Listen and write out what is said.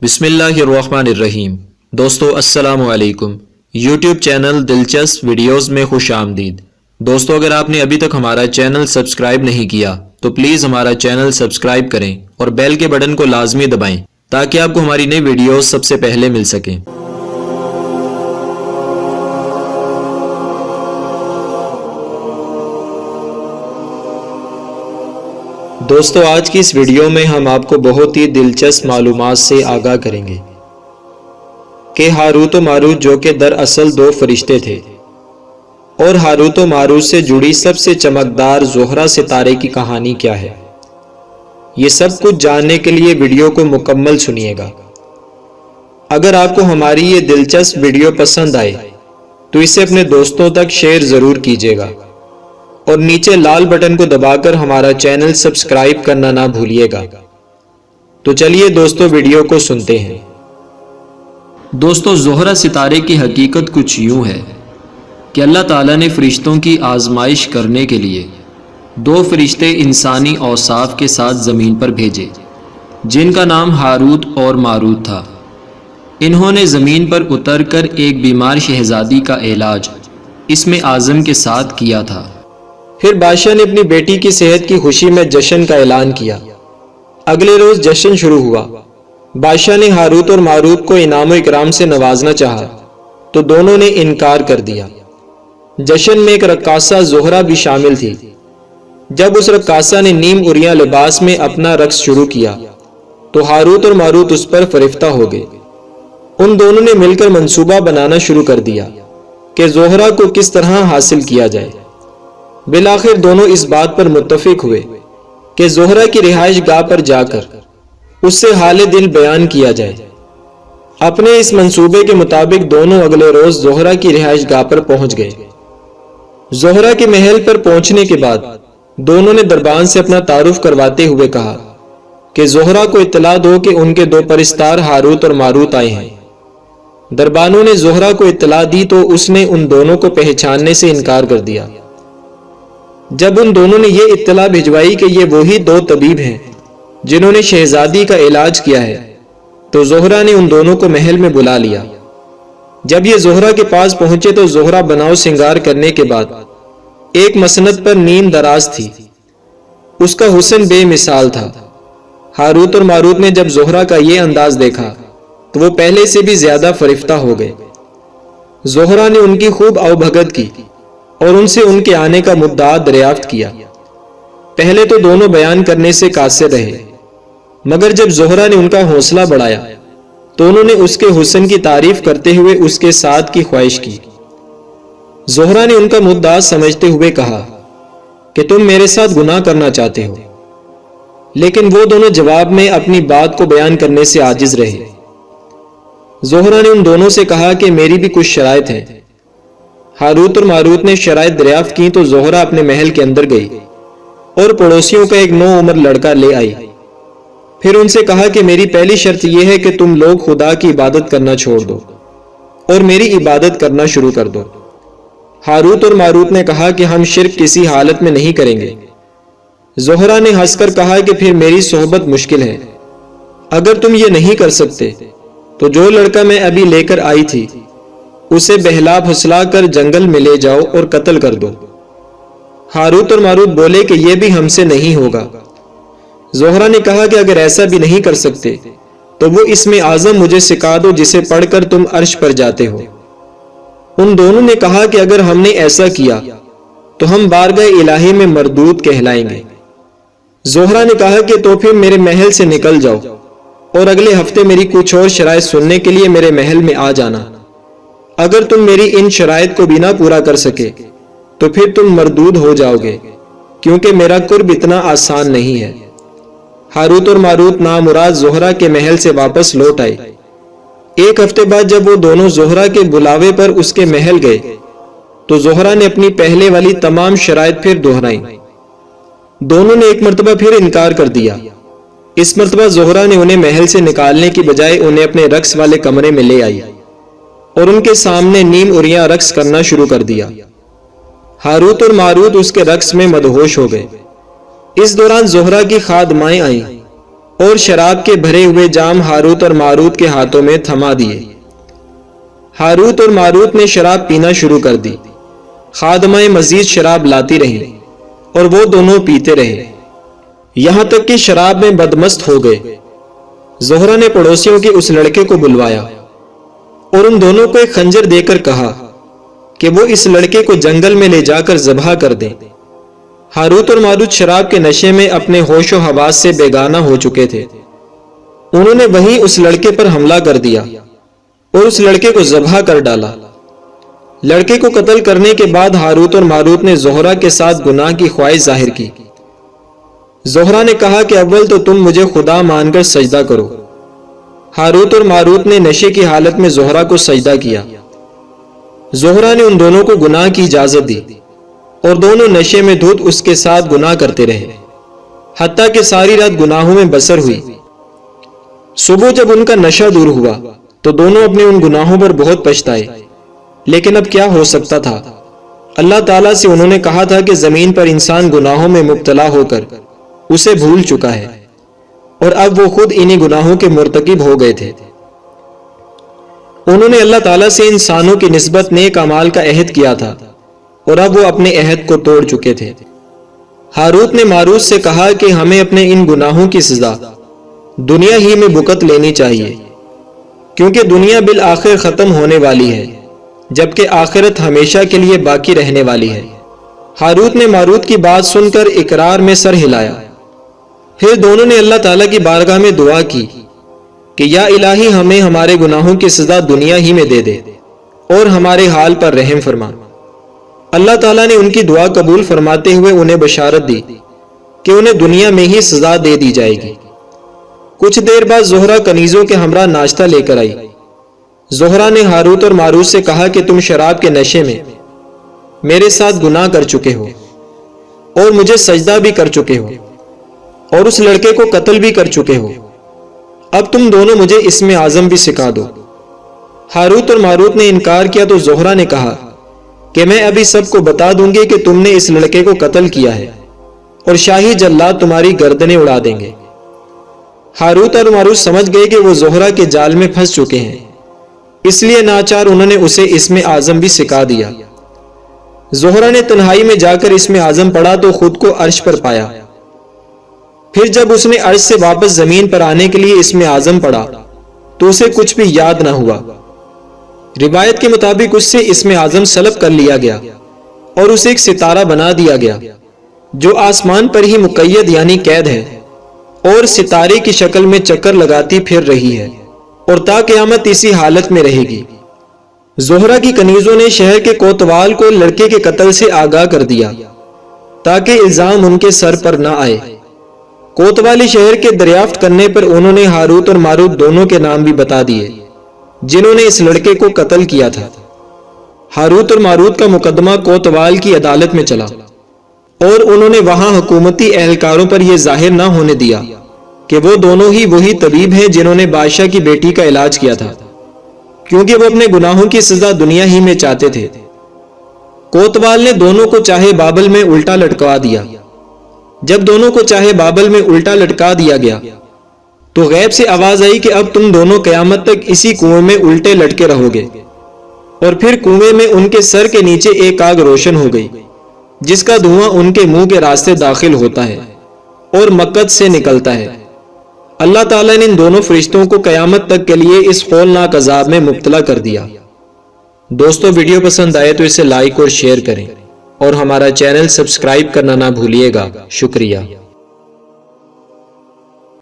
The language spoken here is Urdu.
بسم اللہ الرحمن الرحیم۔ دوستو السلام علیکم۔ یوٹیوب چینل دلچسپ ویڈیوز میں خوش آمدید۔ دوستو اگر آپ نے ابھی تک ہمارا چینل سبسکرائب نہیں کیا تو پلیز ہمارا چینل سبسکرائب کریں اور بیل کے بٹن کو لازمی دبائیں تاکہ آپ کو ہماری نئی ویڈیوز سب سے پہلے مل سکیں۔ دوستو آج کی اس ویڈیو میں ہم آپ کو بہت ہی دلچسپ معلومات سے آگاہ کریں گے کہ ہاروت و ماروت جو کہ دراصل دو فرشتے تھے اور ہاروت و ماروت سے جڑی سب سے چمکدار زہرہ ستارے کی کہانی کیا ہے۔ یہ سب کچھ جاننے کے لیے ویڈیو کو مکمل سنیے گا۔ اگر آپ کو ہماری یہ دلچسپ ویڈیو پسند آئے تو اسے اپنے دوستوں تک شیئر ضرور کیجیے گا اور نیچے لال بٹن کو دبا کر ہمارا چینل سبسکرائب کرنا نہ بھولیے گا۔ تو چلیے دوستو ویڈیو کو سنتے ہیں۔ دوستو زہرہ ستارے کی حقیقت کچھ یوں ہے کہ اللہ تعالیٰ نے فرشتوں کی آزمائش کرنے کے لیے دو فرشتے انسانی اوصاف کے ساتھ زمین پر بھیجے جن کا نام ہاروت اور ماروت تھا۔ انہوں نے زمین پر اتر کر ایک بیمار شہزادی کا علاج اسم اعظم کے ساتھ کیا تھا۔ پھر بادشاہ نے اپنی بیٹی کی صحت کی خوشی میں جشن کا اعلان کیا۔ اگلے روز جشن شروع ہوا۔ بادشاہ نے ہاروت اور ماروت کو انعام و اکرام سے نوازنا چاہا تو دونوں نے انکار کر دیا۔ جشن میں ایک رقاصہ زہرہ بھی شامل تھی۔ جب اس رقاصہ نے نیم عریاں لباس میں اپنا رقص شروع کیا تو ہاروت اور ماروت اس پر فرفتہ ہو گئے۔ ان دونوں نے مل کر منصوبہ بنانا شروع کر دیا کہ زہرہ کو کس طرح حاصل کیا جائے۔ بالآخر دونوں اس بات پر متفق ہوئے کہ زہرہ کی رہائش گاہ پر جا کر اس سے حال دل بیان کیا جائے۔ اپنے اس منصوبے کے مطابق دونوں اگلے روز زہرہ کی رہائش گاہ پر پہنچ گئے۔ زہرہ کے محل پر پہنچنے کے بعد دونوں نے دربان سے اپنا تعارف کرواتے ہوئے کہا کہ زہرہ کو اطلاع دو کہ ان کے دو پرستار ہاروت اور ماروت آئے ہیں۔ دربانوں نے زہرہ کو اطلاع دی تو اس نے ان دونوں کو پہچاننے سے انکار کر دیا۔ جب ان دونوں نے یہ اطلاع بھجوائی کہ یہ وہی دو طبیب ہیں جنہوں نے شہزادی کا علاج کیا ہے تو زہرہ نے ان دونوں کو محل میں بلا لیا۔ جب یہ زہرہ کے پاس پہنچے تو زہرہ بناؤ سنگار کرنے کے بعد ایک مسند پر نیم دراز تھی۔ اس کا حسن بے مثال تھا۔ ہاروت اور ماروت نے جب زہرہ کا یہ انداز دیکھا تو وہ پہلے سے بھی زیادہ فرفتہ ہو گئے۔ زہرہ نے ان کی خوب اوبھگت کی اور ان سے ان کے آنے کا مدعا دریافت کیا۔ پہلے تو دونوں بیان کرنے سے قاصر رہے، مگر جب زہرہ نے ان کا حوصلہ بڑھایا تو انہوں نے اس کے حسن کی تعریف کرتے ہوئے اس کے ساتھ کی خواہش کی۔ زہرہ نے ان کا مدعا سمجھتے ہوئے کہا کہ تم میرے ساتھ گناہ کرنا چاہتے ہو، لیکن وہ دونوں جواب میں اپنی بات کو بیان کرنے سے عاجز رہے۔ زہرہ نے ان دونوں سے کہا کہ میری بھی کچھ شرائط ہیں۔ ہاروت اور ماروت نے شرائط دریافت کی تو زہرہ اپنے محل کے اندر گئی اور پڑوسیوں کا ایک نو عمر لڑکا لے آئی۔ پھر ان سے کہا کہ میری پہلی شرط یہ ہے کہ تم لوگ خدا کی عبادت کرنا چھوڑ دو اور میری عبادت کرنا شروع کر دو۔ ہاروت اور ماروت نے کہا کہ ہم شرک کسی حالت میں نہیں کریں گے۔ زہرہ نے ہنس کر کہا کہ پھر میری صحبت مشکل ہے۔ اگر تم یہ نہیں کر سکتے تو جو لڑکا میں ابھی لے کر آئی تھی اسے بہلا پھسلا کر جنگل میں لے جاؤ اور قتل کر دو۔ ہاروت اور ماروت بولے کہ یہ بھی ہم سے نہیں ہوگا۔ زہرہ نے کہا کہ اگر ایسا بھی نہیں کر سکتے تو وہ اسم اعظم مجھے سکھا دو جسے پڑھ کر تم عرش پر جاتے ہو۔ ان دونوں نے کہا کہ اگر ہم نے ایسا کیا تو ہم بارگاہ الہی میں مردود کہلائیں گے۔ زہرہ نے کہا کہ تو پھر میرے محل سے نکل جاؤ اور اگلے ہفتے میری کچھ اور شرائط سننے کے لیے میرے محل میں آ جانا۔ اگر تم میری ان شرائط کو بھی نہ پورا کر سکے تو پھر تم مردود ہو جاؤ گے، کیونکہ میرا قرب اتنا آسان نہیں ہے۔ ہاروت اور ماروت نامراد زہرہ کے محل سے واپس لوٹ آئے۔ ایک ہفتے بعد جب وہ دونوں زہرہ کے بلاوے پر اس کے محل گئے تو زہرہ نے اپنی پہلے والی تمام شرائط پھر دہرائیں۔ دونوں نے ایک مرتبہ پھر انکار کر دیا۔ اس مرتبہ زہرہ نے انہیں محل سے نکالنے کی بجائے انہیں اپنے رقص والے کمرے میں لے آئی اور ان کے سامنے نیم عریاں رقص کرنا شروع کر دیا۔ ہاروت اور ماروت اس کے رقص میں مدہوش ہو گئے۔ اس دوران زہرہ کی خادمائیں آئیں اور شراب کے بھرے ہوئے جام ہاروت اور ماروت کے ہاتھوں میں تھما دیے۔ ہاروت اور ماروت نے شراب پینا شروع کر دی۔ خادمائیں مزید شراب لاتی رہیں اور وہ دونوں پیتے رہے، یہاں تک کہ شراب میں بدمست ہو گئے۔ زہرہ نے پڑوسیوں کے اس لڑکے کو بلوایا اور ان دونوں کو ایک خنجر دے کر کہا کہ وہ اس لڑکے کو جنگل میں لے جا کر ذبح کر دیں۔ ہاروت اور ماروت شراب کے نشے میں اپنے ہوش و حواس سے بیگانہ ہو چکے تھے۔ انہوں نے وہیں اس لڑکے پر حملہ کر دیا اور اس لڑکے کو ذبح کر ڈالا۔ لڑکے کو قتل کرنے کے بعد ہاروت اور ماروت نے زہرہ کے ساتھ گناہ کی خواہش ظاہر کی۔ زہرہ نے کہا کہ اول تو تم مجھے خدا مان کر سجدہ کرو۔ ہاروت اور ماروت نے نشے کی حالت میں زہرہ کو سجدہ کیا۔ زہرہ نے ان دونوں کو گناہ کی اجازت دی اور دونوں نشے میں دھت اس کے ساتھ گناہ کرتے رہے، حتیٰ کہ ساری رات گناہوں میں بسر ہوئی۔ صبح جب ان کا نشہ دور ہوا تو دونوں اپنے ان گناہوں پر بہت پچھتائے، لیکن اب کیا ہو سکتا تھا؟ اللہ تعالیٰ سے انہوں نے کہا تھا کہ زمین پر انسان گناہوں میں مبتلا ہو کر اسے بھول چکا ہے، اور اب وہ خود انہی گناہوں کے مرتکب ہو گئے تھے۔ انہوں نے اللہ تعالیٰ سے انسانوں کی نسبت نیک اعمال کا عہد کیا تھا، اور اب وہ اپنے عہد کو توڑ چکے تھے۔ ہاروت نے ماروت سے کہا کہ ہمیں اپنے ان گناہوں کی سزا دنیا ہی میں بھگت لینی چاہیے، کیونکہ دنیا بالآخر ختم ہونے والی ہے، جبکہ آخرت ہمیشہ کے لیے باقی رہنے والی ہے۔ ہاروت نے ماروت کی بات سن کر اقرار میں سر ہلایا۔ پھر دونوں نے اللہ تعالیٰ کی بارگاہ میں دعا کی کہ یا الہی ہمیں ہمارے گناہوں کی سزا دنیا ہی میں دے دے اور ہمارے حال پر رحم فرما۔ اللہ تعالیٰ نے ان کی دعا قبول فرماتے ہوئے انہیں بشارت دی کہ انہیں دنیا میں ہی سزا دے دی جائے گی۔ کچھ دیر بعد زہرہ کنیزوں کے ہمراہ ناشتہ لے کر آئی۔ زہرہ نے ہاروت اور ماروت سے کہا کہ تم شراب کے نشے میں میرے ساتھ گناہ کر چکے ہو اور مجھے سجدہ بھی کر چکے ہو اور اس لڑکے کو قتل بھی کر چکے ہو، اب تم دونوں مجھے اسم اعظم بھی سکھا دو۔ ہاروت اور ماروت نے انکار کیا تو زہرہ نے کہا کہ میں ابھی سب کو بتا دوں گی کہ تم نے اس لڑکے کو قتل کیا ہے اور شاہی جلاد تمہاری گردنیں اڑا دیں گے۔ ہاروت اور ماروت سمجھ گئے کہ وہ زہرہ کے جال میں پھنس چکے ہیں، اس لیے ناچار انہوں نے اسے اسم اعظم بھی سکھا دیا۔ زہرہ نے تنہائی میں جا کر اسم اعظم پڑھا تو خود کو عرش پر پایا۔ پھر جب اس نے عرش سے واپس زمین پر آنے کے لیے اسم اعظم پڑھا تو اسے کچھ بھی یاد نہ ہوا۔ روایت کے مطابق اس سے اسم اعظم سلب کر لیا گیا اور اسے ایک ستارہ بنا دیا گیا جو آسمان پر ہی مقید یعنی قید ہے اور ستارے کی شکل میں چکر لگاتی پھر رہی ہے اور تا قیامت اسی حالت میں رہے گی۔ زہرہ کی کنیزوں نے شہر کے کوتوال کو لڑکے کے قتل سے آگاہ کر دیا تاکہ الزام ان کے سر پر نہ آئے۔ کوتوالی شہر کے دریافت کرنے پر انہوں نے ہاروت اور ماروت دونوں کے نام بھی بتا دیے جنہوں نے اس لڑکے کو قتل کیا تھا۔ ہاروت اور ماروت کا مقدمہ کوتوال کی عدالت میں چلا اور انہوں نے وہاں حکومتی اہلکاروں پر یہ ظاہر نہ ہونے دیا کہ وہ دونوں ہی وہی طبیب ہیں جنہوں نے بادشاہ کی بیٹی کا علاج کیا تھا، کیونکہ وہ اپنے گناہوں کی سزا دنیا ہی میں چاہتے تھے۔ کوتوال نے دونوں کو چاہے بابل میں الٹا لٹکوا دیا۔ جب دونوں کو چاہے بابل میں الٹا لٹکا دیا گیا تو غیب سے آواز آئی کہ اب تم دونوں قیامت تک اسی کنویں میں الٹے لٹکے رہو گے، اور پھر کنویں میں ان کے سر کے نیچے ایک آگ روشن ہو گئی جس کا دھواں ان کے منہ کے راستے داخل ہوتا ہے اور مقد سے نکلتا ہے۔ اللہ تعالیٰ نے ان دونوں فرشتوں کو قیامت تک کے لیے اس ہولناک عذاب میں مبتلا کر دیا۔ دوستو ویڈیو پسند آئے تو اسے لائک اور شیئر کریں اور ہمارا چینل سبسکرائب کرنا نہ بھولیے گا۔ شکریہ۔